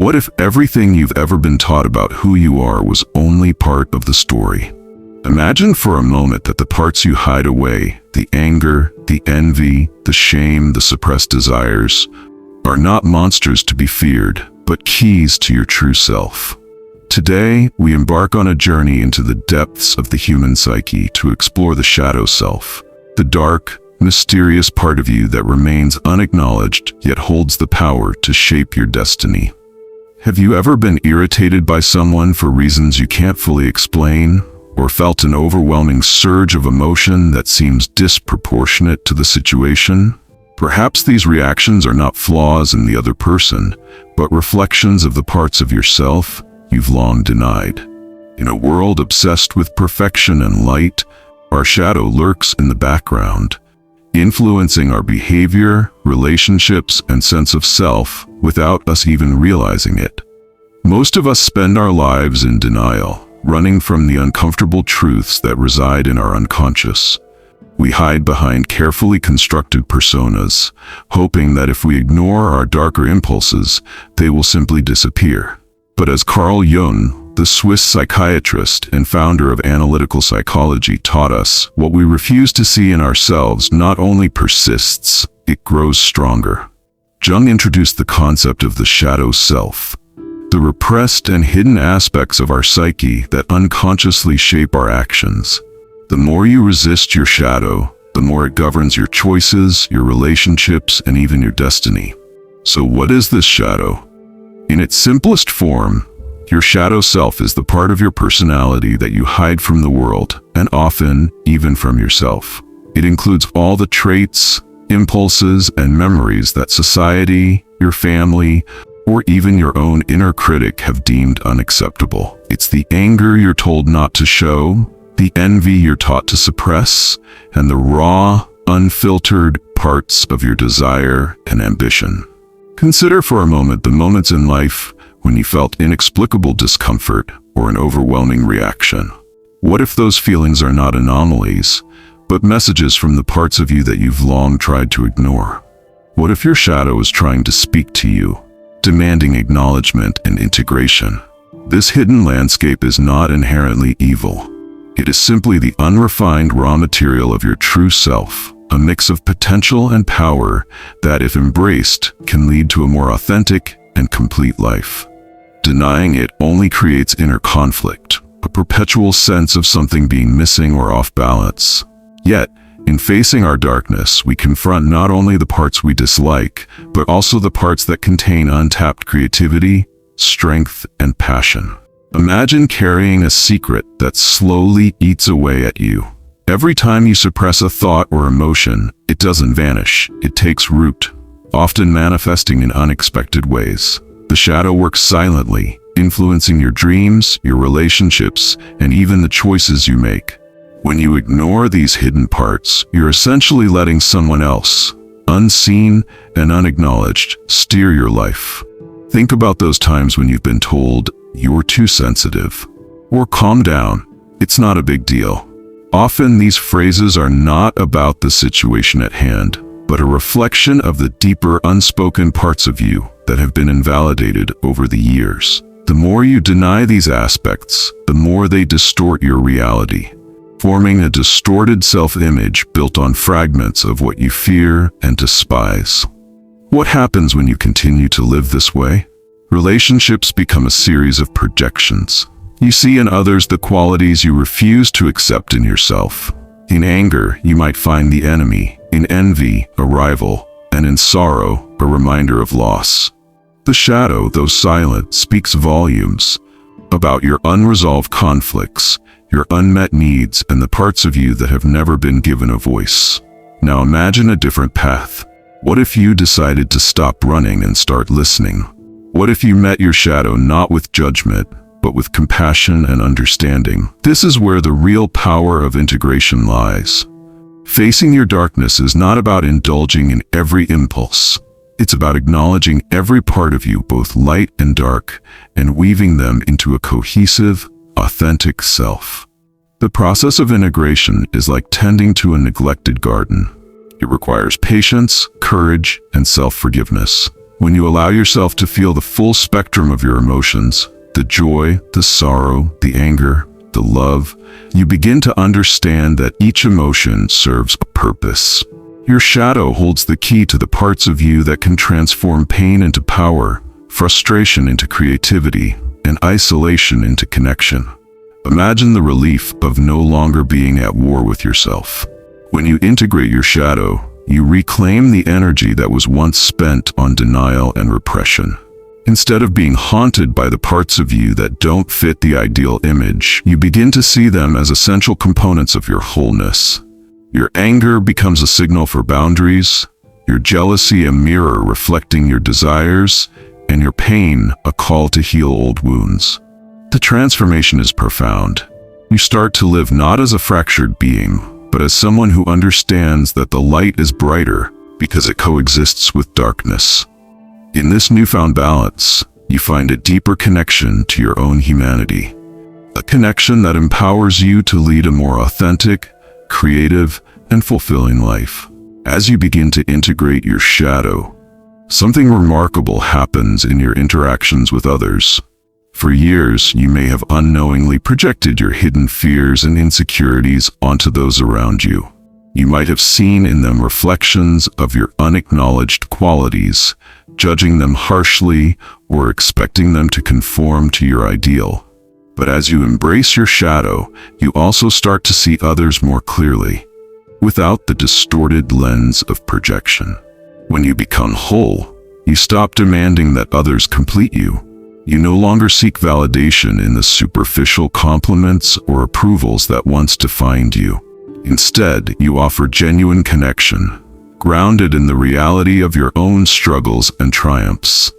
What if everything you've ever been taught about who you are was only part of the story? Imagine for a moment that the parts you hide away, the anger, the envy, the shame, the suppressed desires, are not monsters to be feared, but keys to your true self. Today, we embark on a journey into the depths of the human psyche to explore the shadow self, the dark, mysterious part of you that remains unacknowledged yet holds the power to shape your destiny. Have you ever been irritated by someone for reasons you can't fully explain, or felt an overwhelming surge of emotion that seems disproportionate to the situation? Perhaps these reactions are not flaws in the other person, but reflections of the parts of yourself you've long denied. In a world obsessed with perfection and light, our shadow lurks in the background, influencing our behavior, relationships, and sense of self without us even realizing it. Most of us spend our lives in denial, running from the uncomfortable truths that reside in our unconscious. We hide behind carefully constructed personas, hoping that if we ignore our darker impulses, they will simply disappear. But as Carl Jung, the Swiss psychiatrist and founder of analytical psychology, taught us, what we refuse to see in ourselves not only persists, it grows stronger. Jung introduced the concept of the shadow self, the repressed and hidden aspects of our psyche that unconsciously shape our actions. The more you resist your shadow, the more it governs your choices, your relationships, and even your destiny. So what is this shadow? In its simplest form, your shadow self is the part of your personality that you hide from the world, and often even from yourself. It includes all the traits, impulses, and memories that society, your family, or even your own inner critic have deemed unacceptable. It's the anger you're told not to show, the envy you're taught to suppress, and the raw, unfiltered parts of your desire and ambition. Consider for a moment the moments in life when you felt inexplicable discomfort or an overwhelming reaction. What if those feelings are not anomalies, but messages from the parts of you that you've long tried to ignore? What if your shadow is trying to speak to you, demanding acknowledgement and integration? This hidden landscape is not inherently evil. It is simply the unrefined raw material of your true self, a mix of potential and power that, if embraced, can lead to a more authentic and complete life. Denying it only creates inner conflict, a perpetual sense of something being missing or off balance. Yet, in facing our darkness, we confront not only the parts we dislike, but also the parts that contain untapped creativity, strength, and passion. Imagine carrying a secret that slowly eats away at you. Every time you suppress a thought or emotion, it doesn't vanish, it takes root, often manifesting in unexpected ways. The shadow works silently, influencing your dreams, your relationships, and even the choices you make. When you ignore these hidden parts, you're essentially letting someone else, unseen and unacknowledged, steer your life. Think about those times when you've been told, "You're too sensitive," or "Calm down, it's not a big deal." Often these phrases are not about the situation at hand, but a reflection of the deeper unspoken parts of you that have been invalidated over the years. The more you deny these aspects, the more they distort your reality, forming a distorted self-image built on fragments of what you fear and despise. What happens when you continue to live this way? Relationships become a series of projections. You see in others the qualities you refuse to accept in yourself. In anger, you might find the enemy. In envy, a rival. And in sorrow, a reminder of loss. The shadow, though silent, speaks volumes about your unresolved conflicts, your unmet needs, and the parts of you that have never been given a voice. Now imagine a different path. What if you decided to stop running and start listening? What if you met your shadow not with judgment, but with compassion and understanding? This is where the real power of integration lies. Facing your darkness is not about indulging in every impulse. It's about acknowledging every part of you, both light and dark, and weaving them into a cohesive, authentic self. The process of integration is like tending to a neglected garden. It requires patience, courage, and self-forgiveness. When you allow yourself to feel the full spectrum of your emotions, the joy, the sorrow, the anger, the love, you begin to understand that each emotion serves a purpose. Your shadow holds the key to the parts of you that can transform pain into power, frustration into creativity, and isolation into connection. Imagine the relief of no longer being at war with yourself. When you integrate your shadow, you reclaim the energy that was once spent on denial and repression. Instead of being haunted by the parts of you that don't fit the ideal image, you begin to see them as essential components of your wholeness. Your anger becomes a signal for boundaries, your jealousy a mirror reflecting your desires, and your pain a call to heal old wounds. The transformation is profound. You start to live not as a fractured being, but as someone who understands that the light is brighter because it coexists with darkness. In this newfound balance, you find a deeper connection to your own humanity. A connection that empowers you to lead a more authentic, creative, and fulfilling life. As you begin to integrate your shadow, something remarkable happens in your interactions with others. For years, you may have unknowingly projected your hidden fears and insecurities onto those around you. You might have seen in them reflections of your unacknowledged qualities, judging them harshly or expecting them to conform to your ideal. But as you embrace your shadow, you also start to see others more clearly, without the distorted lens of projection. When you become whole, you stop demanding that others complete you. You no longer seek validation in the superficial compliments or approvals that once defined you. Instead, you offer genuine connection, grounded in the reality of your own struggles and triumphs.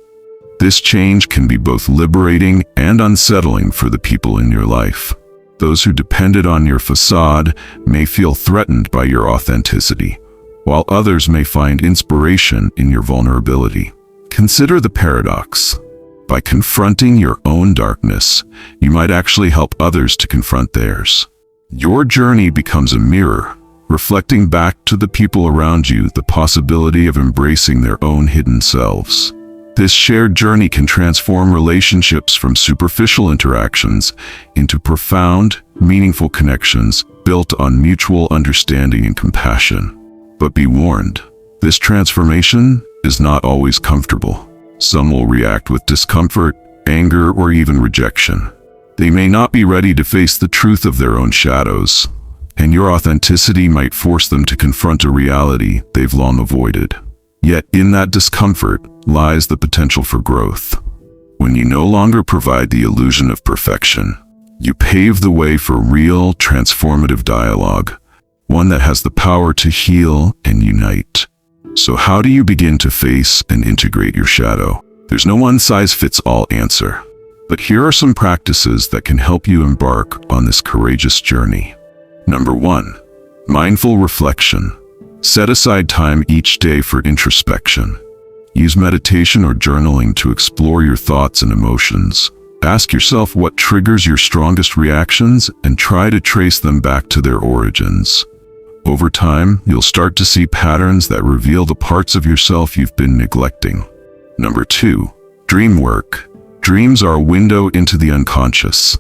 This change can be both liberating and unsettling for the people in your life. Those who depended on your facade may feel threatened by your authenticity, while others may find inspiration in your vulnerability. Consider the paradox. By confronting your own darkness, you might actually help others to confront theirs. Your journey becomes a mirror, reflecting back to the people around you the possibility of embracing their own hidden selves. This shared journey can transform relationships from superficial interactions into profound, meaningful connections built on mutual understanding and compassion. But be warned, this transformation is not always comfortable. Some will react with discomfort, anger, or even rejection. They may not be ready to face the truth of their own shadows, and your authenticity might force them to confront a reality they've long avoided. Yet in that discomfort lies the potential for growth. When you no longer provide the illusion of perfection, you pave the way for real, transformative dialogue, one that has the power to heal and unite. So how do you begin to face and integrate your shadow? There's no one-size-fits-all answer, but here are some practices that can help you embark on this courageous journey. Number 1. Mindful reflection. Set aside time each day for introspection. Use meditation or journaling to explore your thoughts and emotions. Ask yourself what triggers your strongest reactions and try to trace them back to their origins. Over time, you'll start to see patterns that reveal the parts of yourself you've been neglecting. Number 2. Dream work. Dreams are a window into the unconscious.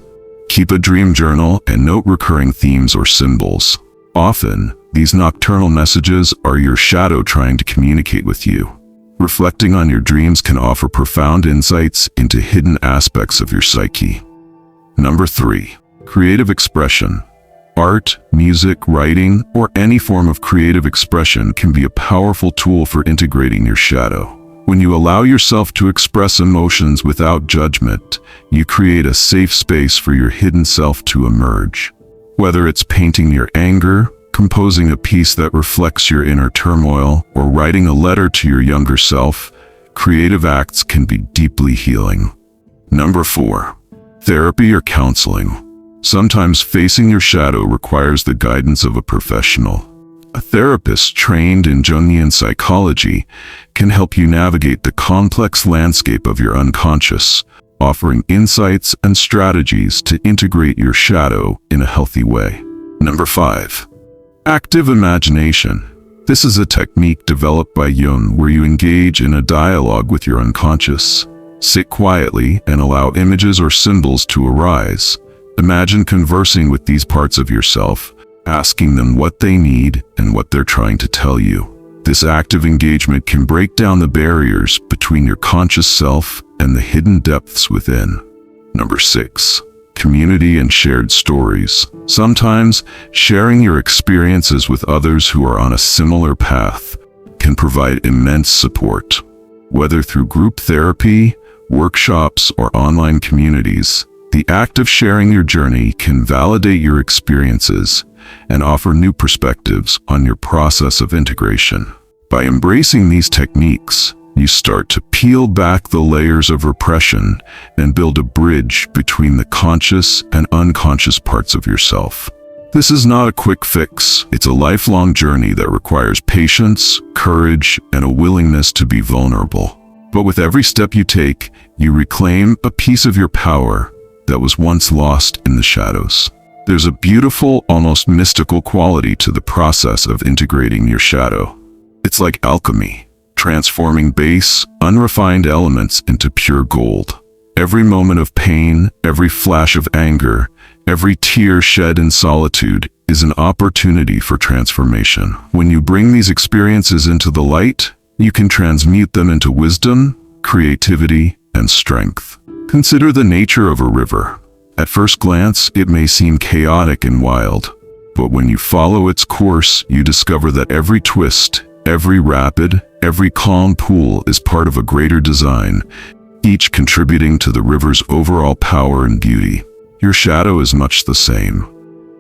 Keep a dream journal and note recurring themes or symbols. Often, these nocturnal messages are your shadow trying to communicate with you. Reflecting on your dreams can offer profound insights into hidden aspects of your psyche. Number 3. Creative expression. Art, music, writing, or any form of creative expression can be a powerful tool for integrating your shadow. When you allow yourself to express emotions without judgment, you create a safe space for your hidden self to emerge. Whether it's painting your anger, composing a piece that reflects your inner turmoil, or writing a letter to your younger self, creative acts can be deeply healing. Number 4. Therapy or counseling. Sometimes facing your shadow requires the guidance of a professional. A therapist trained in Jungian psychology can help you navigate the complex landscape of your unconscious, offering insights and strategies to integrate your shadow in a healthy way. Number 5. Active imagination. This is a technique developed by Jung where you engage in a dialogue with your unconscious. Sit quietly and allow images or symbols to arise. Imagine conversing with these parts of yourself, asking them what they need and what they're trying to tell you. This active engagement can break down the barriers between your conscious self and the hidden depths within. Number 6. Community and shared stories. Sometimes, sharing your experiences with others who are on a similar path can provide immense support. Whether through group therapy, workshops, or online communities, the act of sharing your journey can validate your experiences and offer new perspectives on your process of integration. By embracing these techniques, you start to peel back the layers of repression and build a bridge between the conscious and unconscious parts of yourself. This is not a quick fix. It's a lifelong journey that requires patience, courage, and a willingness to be vulnerable. But with every step you take, you reclaim a piece of your power that was once lost in the shadows. There's a beautiful, almost mystical quality to the process of integrating your shadow. It's like alchemy, transforming base, unrefined elements into pure gold. Every moment of pain, every flash of anger, every tear shed in solitude is an opportunity for transformation. When you bring these experiences into the light, you can transmute them into wisdom, creativity, and strength. Consider the nature of a river. At first glance, it may seem chaotic and wild, but when you follow its course, you discover that every twist, every rapid, every calm pool is part of a greater design, each contributing to the river's overall power and beauty. Your shadow is much the same.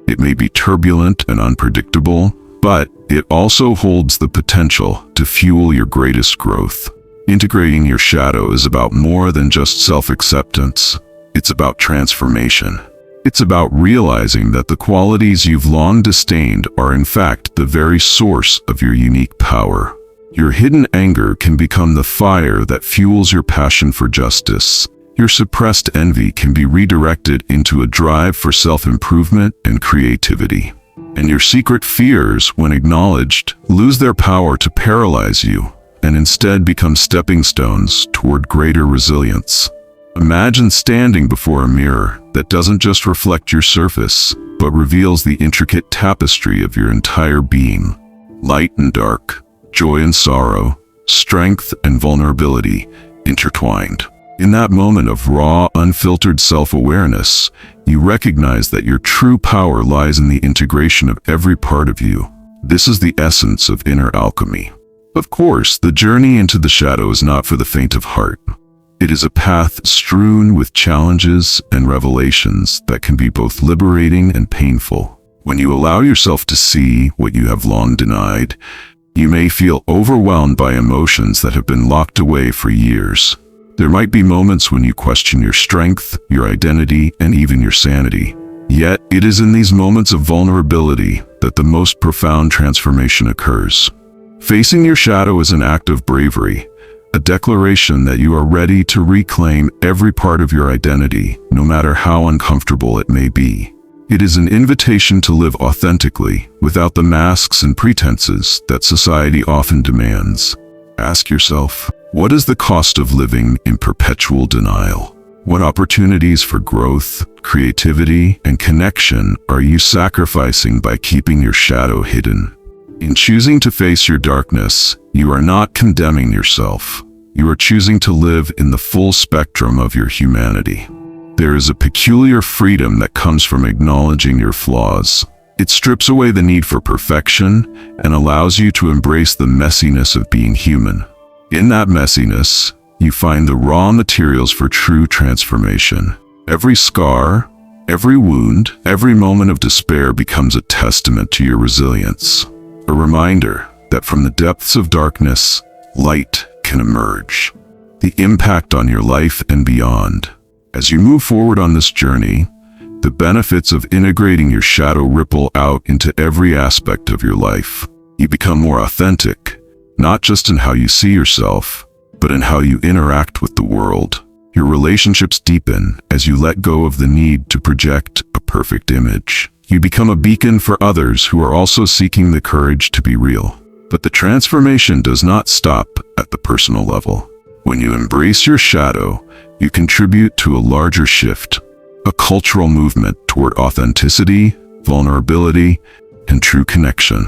It may be turbulent and unpredictable, but it also holds the potential to fuel your greatest growth. Integrating your shadow is about more than just self-acceptance. It's about transformation. It's about realizing that the qualities you've long disdained are in fact the very source of your unique power. Your hidden anger can become the fire that fuels your passion for justice. Your suppressed envy can be redirected into a drive for self-improvement and creativity. And your secret fears, when acknowledged, lose their power to paralyze you and instead become stepping stones toward greater resilience. Imagine standing before a mirror that doesn't just reflect your surface, but reveals the intricate tapestry of your entire being. Light and dark, joy and sorrow, strength and vulnerability intertwined. In that moment of raw, unfiltered self-awareness, you recognize that your true power lies in the integration of every part of you. This is the essence of inner alchemy. Of course, the journey into the shadow is not for the faint of heart. It is a path strewn with challenges and revelations that can be both liberating and painful. When you allow yourself to see what you have long denied, you may feel overwhelmed by emotions that have been locked away for years. There might be moments when you question your strength, your identity, and even your sanity. Yet, it is in these moments of vulnerability that the most profound transformation occurs. Facing your shadow is an act of bravery, a declaration that you are ready to reclaim every part of your identity, no matter how uncomfortable it may be. It is an invitation to live authentically, without the masks and pretenses that society often demands. Ask yourself, what is the cost of living in perpetual denial? What opportunities for growth, creativity, and connection are you sacrificing by keeping your shadow hidden? In choosing to face your darkness, you are not condemning yourself. You are choosing to live in the full spectrum of your humanity. There is a peculiar freedom that comes from acknowledging your flaws. It strips away the need for perfection and allows you to embrace the messiness of being human. In that messiness, you find the raw materials for true transformation. Every scar, every wound, every moment of despair becomes a testament to your resilience. A reminder that from the depths of darkness, light can emerge. The impact on your life and beyond. As you move forward on this journey, the benefits of integrating your shadow ripple out into every aspect of your life. You become more authentic, not just in how you see yourself, but in how you interact with the world. Your relationships deepen as you let go of the need to project a perfect image. You become a beacon for others who are also seeking the courage to be real. But the transformation does not stop at the personal level. When you embrace your shadow, you contribute to a larger shift, a cultural movement toward authenticity, vulnerability, and true connection.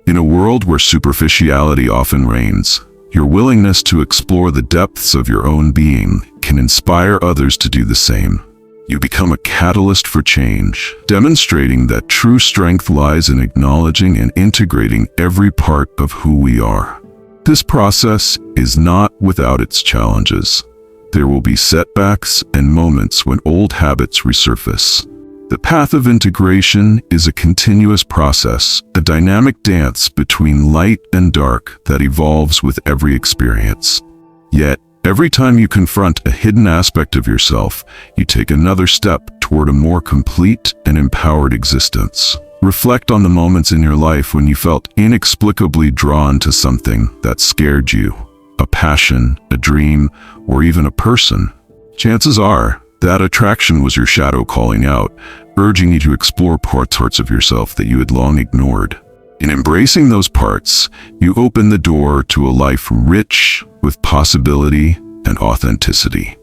In a world where superficiality often reigns, your willingness to explore the depths of your own being can inspire others to do the same. You become a catalyst for change, demonstrating that true strength lies in acknowledging and integrating every part of who we are. This process is not without its challenges. There will be setbacks and moments when old habits resurface. The path of integration is a continuous process, a dynamic dance between light and dark that evolves with every experience. Yet, every time you confront a hidden aspect of yourself, you take another step toward a more complete and empowered existence. Reflect on the moments in your life when you felt inexplicably drawn to something that scared you, a passion, a dream, or even a person. Chances are, that attraction was your shadow calling out, urging you to explore parts of yourself that you had long ignored. In embracing those parts, you open the door to a life rich with possibility and authenticity.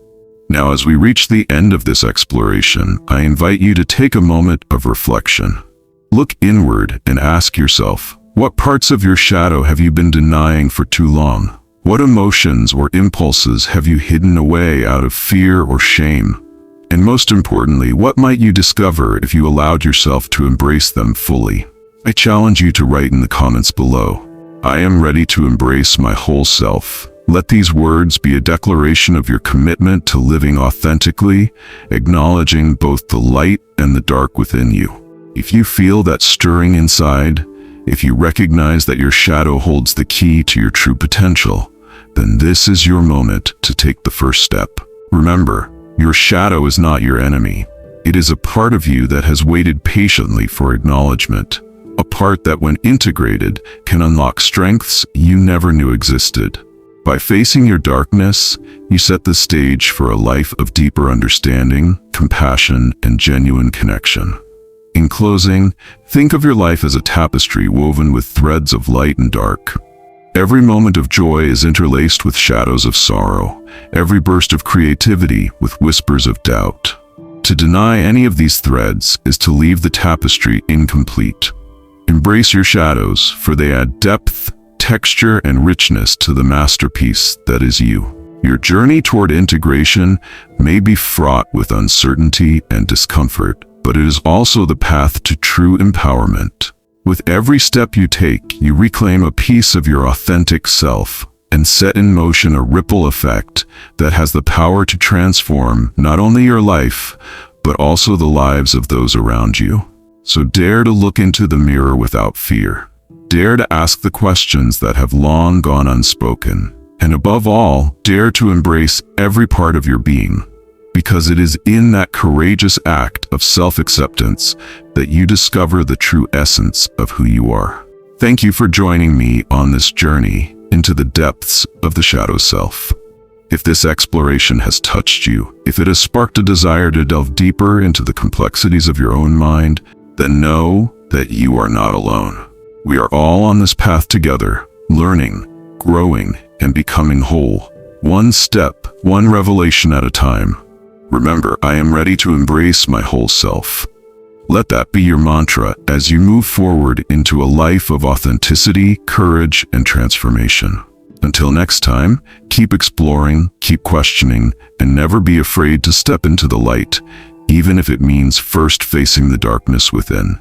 Now, as we reach the end of this exploration, I invite you to take a moment of reflection. Look inward and ask yourself, what parts of your shadow have you been denying for too long? What emotions or impulses have you hidden away out of fear or shame? And most importantly, what might you discover if you allowed yourself to embrace them fully? I challenge you to write in the comments below, "I am ready to embrace my whole self." Let these words be a declaration of your commitment to living authentically, acknowledging both the light and the dark within you. If you feel that stirring inside, if you recognize that your shadow holds the key to your true potential, then this is your moment to take the first step. Remember, your shadow is not your enemy. It is a part of you that has waited patiently for acknowledgement, a part that when integrated can unlock strengths you never knew existed. By facing your darkness, you set the stage for a life of deeper understanding, compassion, and genuine connection. In closing, think of your life as a tapestry woven with threads of light and dark. Every moment of joy is interlaced with shadows of sorrow, every burst of creativity with whispers of doubt. To deny any of these threads is to leave the tapestry incomplete. Embrace your shadows, for they add depth, texture, and richness to the masterpiece that is you. Your journey toward integration may be fraught with uncertainty and discomfort, but it is also the path to true empowerment. With every step you take, you reclaim a piece of your authentic self and set in motion a ripple effect that has the power to transform not only your life, but also the lives of those around you. So dare to look into the mirror without fear. Dare to ask the questions that have long gone unspoken. And above all, dare to embrace every part of your being. Because it is in that courageous act of self-acceptance that you discover the true essence of who you are. Thank you for joining me on this journey into the depths of the shadow self. If this exploration has touched you, if it has sparked a desire to delve deeper into the complexities of your own mind, then know that you are not alone. We are all on this path together, learning, growing, and becoming whole. One step, one revelation at a time. Remember, I am ready to embrace my whole self. Let that be your mantra as you move forward into a life of authenticity, courage, and transformation. Until next time, keep exploring, keep questioning, and never be afraid to step into the light, even if it means first facing the darkness within.